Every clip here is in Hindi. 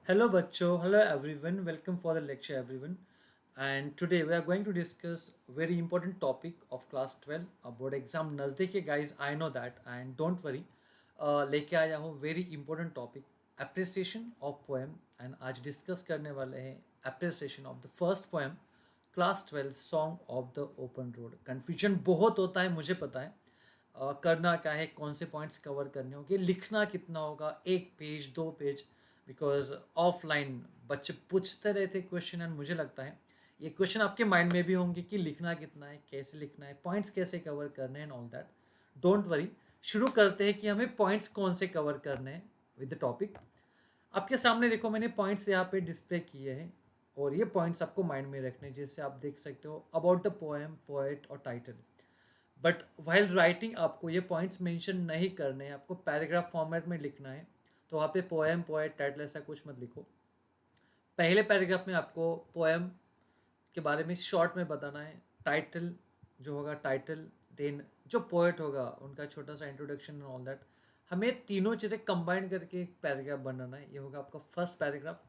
Hello bachcho, hello everyone, welcome for the lecture everyone. And today we are going to discuss very important topic of class 12 board exam नज़दीक है guys, I know that and don't worry. लेके आया हूँ very important topic appreciation of poem and आज discuss करने वाले हैं appreciation of the first poem class 12 song of the open road. Confusion बहुत होता है मुझे पता है। करना क्या है, कौन से पॉइंट्स कवर करने होंगे, लिखना कितना होगा, एक पेज दो पेज, बिकॉज ऑफलाइन बच्चे पूछते रहते क्वेश्चन एंड मुझे लगता है ये क्वेश्चन आपके माइंड में भी होंगे कि लिखना कितना है, कैसे लिखना है, पॉइंट्स कैसे कवर करने हैं and all that. Don't worry, शुरू करते हैं कि हमें पॉइंट्स कौन से कवर करने हैं विद द टॉपिक। आपके सामने देखो मैंने पॉइंट्स यहाँ पे डिस्प्ले किए हैं और ये पॉइंट्स आपको माइंड में रखने हैं। जैसे आप देख सकते हो अबाउट द पोएम, पोएट और टाइटल। बट वाइल राइटिंग आपको ये पॉइंट्स मेंशन नहीं करने हैं, आपको पैराग्राफ फॉर्मेट में लिखना है। तो वहाँ पे पोएम, पोएट, टाइटल ऐसा कुछ मत लिखो। पहले पैराग्राफ में आपको पोएम के बारे में शॉर्ट में बताना है, टाइटल जो होगा टाइटल, देन जो पोएट होगा उनका छोटा सा इंट्रोडक्शन एंड ऑल दैट। हमें तीनों चीज़ें कंबाइन करके एक पैराग्राफ बनाना है। ये होगा आपका फर्स्ट पैराग्राफ।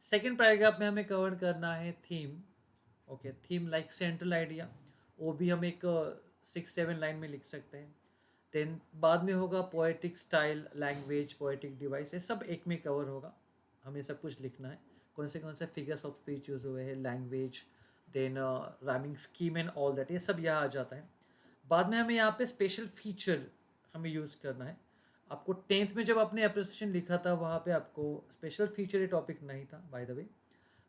सेकेंड पैराग्राफ में हमें कवर करना है theme. Okay, theme like central idea, वो भी हम एक 6-7 लाइन में लिख सकते हैं। देन बाद में होगा poetic style, language, poetic device, ये सब एक में कवर होगा। हमें सब कुछ लिखना है, कौन से फिगर्स ऑफ स्पीच यूज हुए हैं, language, then rhyming scheme and all that, ये सब यहाँ आ जाता है। बाद में हमें यहाँ पे स्पेशल फीचर हमें यूज़ करना है। आपको 10th में जब आपने अप्रिसिएशन लिखा था वहाँ पे आपको स्पेशल फीचर ये टॉपिक नहीं था बाय द वे।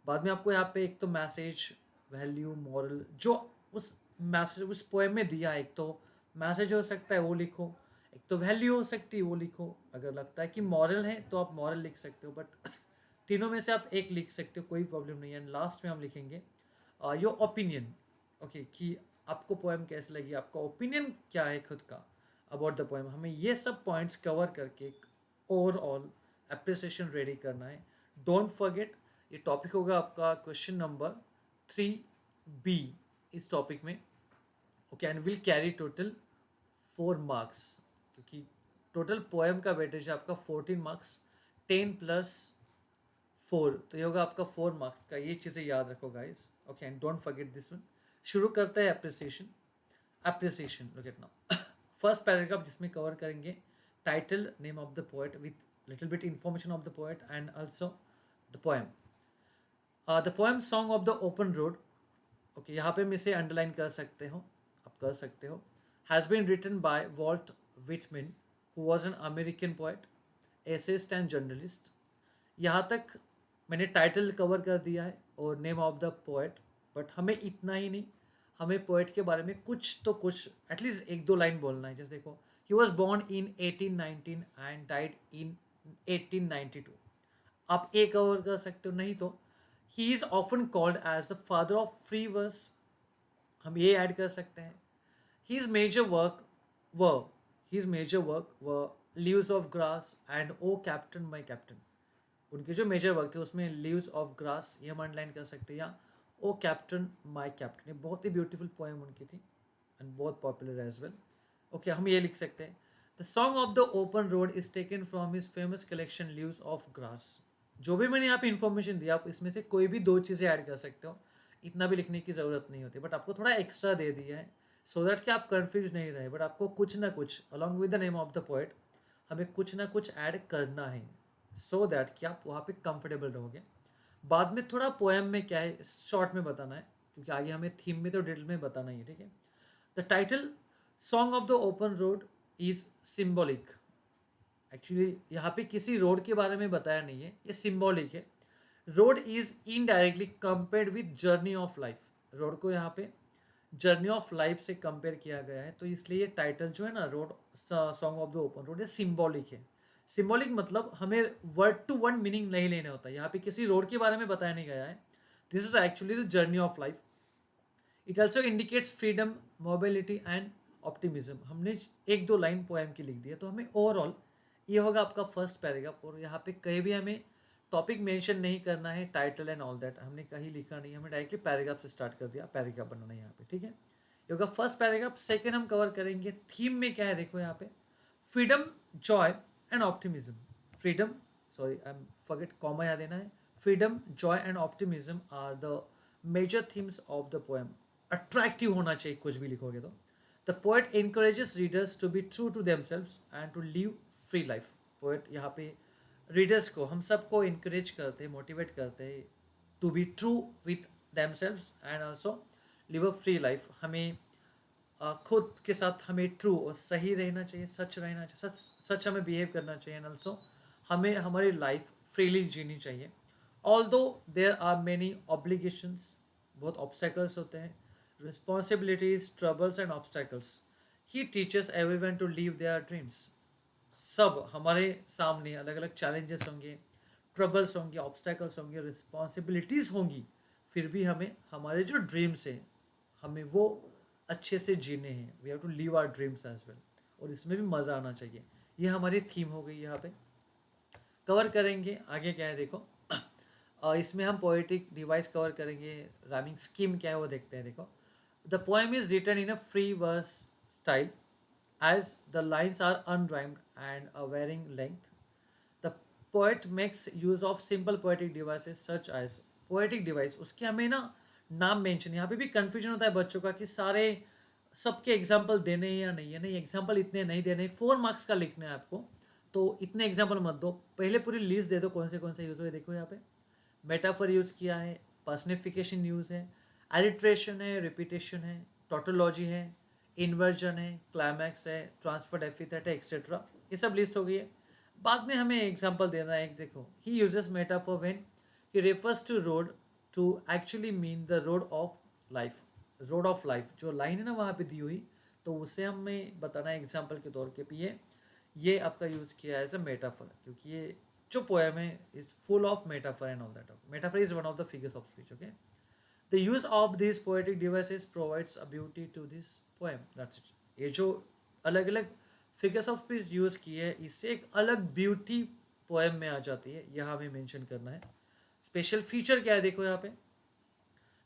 बाद में आपको यहाँ पे एक तो मैसेज, वैल्यू, मॉरल जो उस मैसेज उस पोएम में दिया है, एक तो मैसेज हो सकता है वो लिखो, एक तो वैल्यू हो सकती है वो लिखो। अगर लगता है कि मॉरल है तो आप मॉरल लिख सकते हो, बट तीनों में से आप एक लिख सकते हो, कोई प्रॉब्लम नहीं है। एंड लास्ट में हम लिखेंगे योर ओपिनियन। ओके, कि आपको पोएम कैसी लगी, आपका ओपिनियन क्या है खुद का अबाउट द पोएम। हमें ये सब पॉइंट्स कवर करके एक ओवरऑल अप्रिसिएशन रेडी करना है। डोंट फॉरगेट, ये टॉपिक होगा आपका क्वेश्चन नंबर 3B इस टॉपिक में। Okay, and will carry total 4 marks, क्योंकि टोटल पोएम का वेटेज है आपका 14 मार्क्स, 10 + 4, तो ये होगा आपका 4 मार्क्स का। ये चीज़ें याद रखो guys. Okay, and don't forget this one. शुरू करते हैं appreciation. Appreciation, look at now. First paragraph जिसमें कवर करेंगे title, name of the poet with little bit information of the poet and also the poem. The poem song of the open road. Okay, यहाँ पे मैं इसे अंडरलाइन कर सकते हो, आप कर सकते हो। Has been written by Walt Whitman, who was an American poet, essayist and journalist. यहाँ तक मैंने टाइटल कवर कर दिया है और name of the poet. But हमें इतना ही नहीं, हमें पोएट के बारे में कुछ तो कुछ एटलीस्ट एक दो लाइन बोलना है। जैसे देखो, he was born in 1819 and died in 1892। आप ए कवर कर सकते हो, नहीं तो he is often called as the father of free verse, हम ये ऐड कर सकते हैं। His major work were his major work were Leaves of Grass and O Captain My Captain। उनके जो मेजर वर्क थे उसमें लीव्स ऑफ ग्रास ये हम अंडरलाइन कर सकते हैं, या ओ कैप्टन माई कैप्टन, ये बहुत ही ब्यूटीफुल पोएम उनकी थी एंड बहुत पॉपुलर एज वेल। ओके, हम ये लिख सकते हैं the song of the open road is taken from his famous collection leaves of grass. जो भी मैंने यहाँ पे इन्फॉर्मेशन दिया, आप इसमें से कोई भी दो चीज़ें ऐड कर सकते हो, इतना भी लिखने की ज़रूरत नहीं होती, बट आपको थोड़ा एक्स्ट्रा दे दिया है सो दैट कि आप कन्फ्यूज नहीं रहे। बट आपको कुछ ना कुछ along with the name of the poet हमें कुछ ना कुछ ऐड करना है सो दैट कि आप वहाँ पे कंफर्टेबल रहोगे। बाद में थोड़ा पोएम में क्या है शॉर्ट में बताना है, क्योंकि आगे हमें थीम में तो डिटेल में बताना ही है, ठीक है। The title song of the open road is symbolic. Actually यहाँ पे किसी रोड के बारे में बताया नहीं है, ये सिम्बॉलिक है। Road is indirectly compared with journey of life. Road को यहाँ पे जर्नी ऑफ लाइफ से कंपेयर किया गया है, तो इसलिए ये टाइटल जो है ना, road song of the open road, ये सिम्बॉलिक है। सिम्बॉलिक मतलब हमें वर्ड टू वर्ड मीनिंग नहीं लेना होता, यहाँ पे किसी रोड के बारे में बताया नहीं गया है। This is actually the journey of life. It also indicates freedom, mobility and optimism. हमने एक दो लाइन पोएम की लिख दी है, तो हमें ओवरऑल ये होगा आपका फर्स्ट पैराग्राफ। और यहाँ पे कहीं भी हमें टॉपिक मेंशन नहीं करना है, टाइटल एंड ऑल दैट हमने कहीं लिखा नहीं, हमें डायरेक्टली पैराग्राफ से स्टार्ट कर दिया, पैराग्राफ बनाना है यहाँ पे, ठीक है। ये होगा फर्स्ट पैराग्राफ। सेकेंड हम कवर करेंगे थीम में क्या है, देखो यहाँ पे freedom, joy and optimism. Freedom, sorry I am forget comma याद देना है, freedom joy and optimism are the major themes of the poem. Attractive होना चाहिए कुछ भी लिखोगे तो। The poet encourages readers to be true to themselves and to live free life. Poet यहाँ पे रीडर्स को, हम सबको इंकरेज करते हैं, मोटिवेट करते हैं to be true with themselves and also live a free life. हमें खुद के साथ हमें ट्रू और सही रहना चाहिए, सच रहना चाहिए, सच सच हमें बिहेव करना चाहिए एंड ऑल्सो हमें हमारी लाइफ फ्रीली जीनी चाहिए। Although there are many obligations, बहुत ऑब्स्टेकल्स होते हैं, responsibilities, troubles and obstacles, he teachers everyone to live their dreams. सब हमारे सामने अलग अलग चैलेंजेस होंगे, ट्रबल्स होंगे, ऑब्स्टेकल्स होंगे, रिस्पॉन्सिबिलिटीज़ होंगी, फिर भी हमें हमारे जो ड्रीम्स हैं हमें वो अच्छे से जीने हैं। We have to live our dreams as well, और इसमें भी मज़ा आना चाहिए। ये हमारी थीम हो गई यहाँ पे। कवर करेंगे आगे क्या है देखो। इसमें हम पोएटिक डिवाइस कवर करेंगे, राइमिंग स्कीम क्या है वो देखते हैं। देखो, the poem is written in a free verse style as the lines are unrhymed and a varying length. The poet makes use of simple poetic devices such as poetic device। उसके हमें ना नाम मेंशन, यहाँ पे भी कंफ्यूजन होता है बच्चों का कि सारे सबके एग्जाम्पल देने हैं या नहीं है। नहीं, एग्जाम्पल इतने नहीं देने, 4 मार्क्स का लिखना है आपको, तो इतने एग्जाम्पल मत दो, पहले पूरी लिस्ट दे दो कौन से यूज़ हुए। देखो यहाँ पे मेटाफर यूज़ किया है, पर्सनिफिकेशन यूज़ है, एलिट्रेशन है, रिपीटेशन है, टोटोलॉजी है, इन्वर्जन है, क्लाइमैक्स है, ट्रांसफर्ड एपिथेट है, एक्सेट्रा। ये सब लिस्ट हो गई है। बाद में हमें एग्जांपल देना है। एक देखो, he uses metaphor when he refers to road to actually mean the road of life. Road of life जो लाइन है ना वहाँ पे दी हुई, तो उसे हमें बताना है एग्जाम्पल के तौर पे ये आपका यूज़ किया है एज अ मेटाफर, क्योंकि ये जो पोएम है is full of metaphor and all that. Metaphor is one of the figures of speech. Okay, the use of this poetic devices provides a beauty to this poem, that's it. ये जो अलग अलग फिगर्स ऑफ स्पीच यूज़ की है, इससे एक अलग ब्यूटी पोएम में आ जाती है, यह हमें मेंशन करना है। स्पेशल फीचर क्या है देखो यहाँ पे,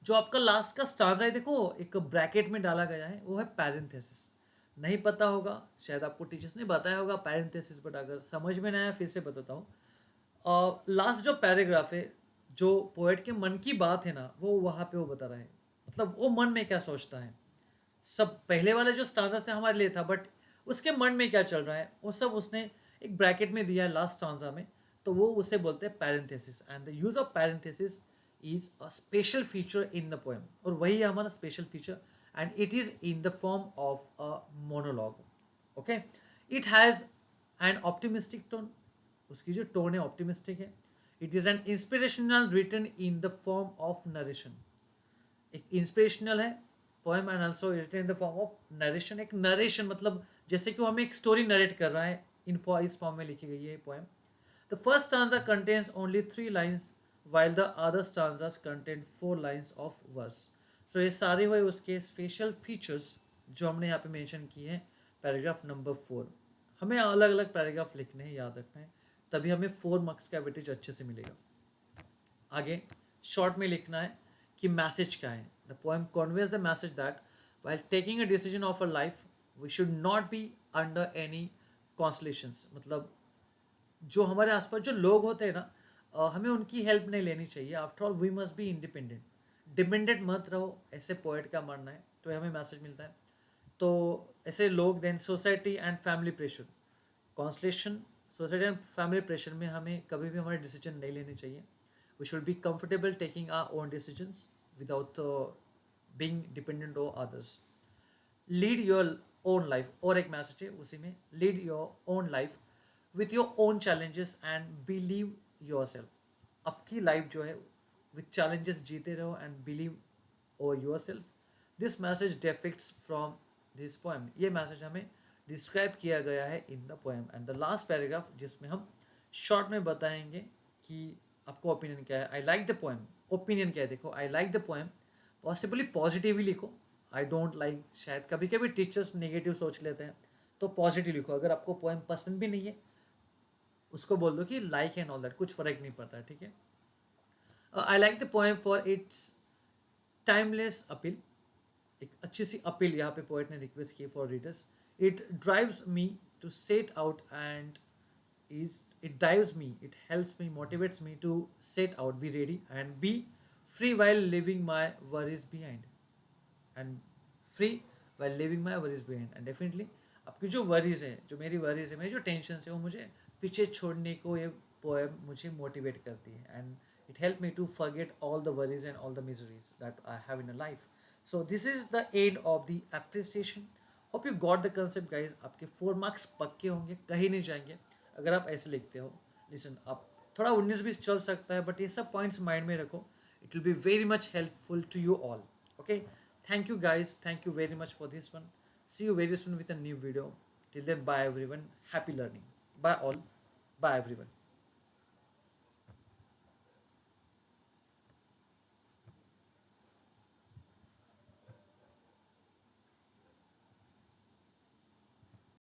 जो आपका लास्ट का स्टांजा है देखो एक ब्रैकेट में डाला गया है, वो है पैरेंथेसिस। नहीं पता होगा शायद, आपको टीचर्स ने बताया होगा पैरेंथेसिस, बट अगर समझ में ना आया फिर से बताता हूँ। लास्ट जो पैराग्राफ है, जो पोएट के मन की बात है ना, वो वहाँ पे वो बता रहा है, मतलब वो मन में क्या सोचता है। सब पहले वाले जो स्टांजास थे हमारे लिए था, बट उसके मन में क्या चल रहा है वो सब उसने एक ब्रैकेट में दिया है लास्ट स्टांजा में, तो वो उसे बोलते हैं parenthesis. And the use of parenthesis is a special feature in the poem, और वही है हमारा special feature, and it is in the form of a monologue. Okay, it has an optimistic tone, उसकी जो टोन है ऑप्टिमिस्टिक है। It is an inspirational written in the form of narration, एक इंस्पिरेशनल है poem and also written in the form of narration. एक नरेशन मतलब जैसे कि वो हमें एक स्टोरी नरेट कर रहा है, इस फॉर्म में लिखी गई है poem. The first stanza contains only 3 lines while the other stanzas contain 4 lines of verse। सो ये सारे हुए उसके स्पेशल फीचर्स जो हमने यहाँ पे मेंशन किए हैं पैराग्राफ नंबर 4। हमें अलग अलग पैराग्राफ लिखने हैं, याद रखना है, तभी हमें 4 मार्क्स का वेटेज अच्छे से मिलेगा। आगे शॉर्ट में लिखना है कि मैसेज क्या है। The poem conveys the message that while taking a decision of a life we should not be under any constellations। मतलब जो हमारे आसपास जो लोग होते हैं ना, हमें उनकी हेल्प नहीं लेनी चाहिए। After all we must be independent, dependent मत रहो, ऐसे पोएट का मानना है, तो हमें मैसेज मिलता है। तो ऐसे लोग, then society and family pressure, consolation, society and family pressure में हमें कभी भी हमारे डिसीजन नहीं लेने चाहिए। We should be comfortable taking our own decisions without being dependent on others. Lead your own life, और एक मैसेज है उसी में, lead your own life with your own challenges and believe yourself. आपकी लाइफ जो है विथ चैलेंजेस जीते रहो एंड बिलीव ओ your self. This message depicts from this poem, ये मैसेज हमें डिस्क्राइब किया गया है in the poem. And the last paragraph जिसमें हम शॉर्ट में बताएंगे कि आपको ओपिनियन क्या है। I like the poem, opinion क्या है देखो, I like the poem, possibly positively लिखो। आई डोंट लाइक, शायद कभी कभी टीचर्स नेगेटिव सोच लेते हैं, तो पॉजिटिव लिखो। अगर आपको पोएम पसंद भी नहीं है उसको बोल दो कि लाइक एंड ऑल दैट, कुछ फर्क नहीं पड़ता है, ठीक है। I like the poem for its timeless appeal, एक अच्छी सी अपील यहाँ पे पोएट ने रिक्वेस्ट की for readers. It drives me to set out and is it drives me, it helps me, motivates me to set out, be ready, and be free while leaving my worries behind. And free while living my worries behind. And definitely आपकी जो वरीज है, जो मेरी वरीज है, मेरी जो टेंशन है, वो मुझे पीछे छोड़ने को ये पोएम मुझे मोटिवेट करती है. And it help me to forget all the worries and all the miseries that I have in a life. So this is the end of the appreciation. Hope you got the concept guys. आपके 4 मार्क्स पक्के होंगे, कहीं नहीं जाएंगे अगर आप ऐसे लिखते हो. लिसन, आप थोड़ा 19-20 चल सकता है, बट ये सब पॉइंट्स माइंड में रखो. It will be very much helpful to you all. Okay, thank you guys, thank you very much for this one. See you very soon with a new video. Till then, bye everyone, happy learning. Bye all, bye everyone.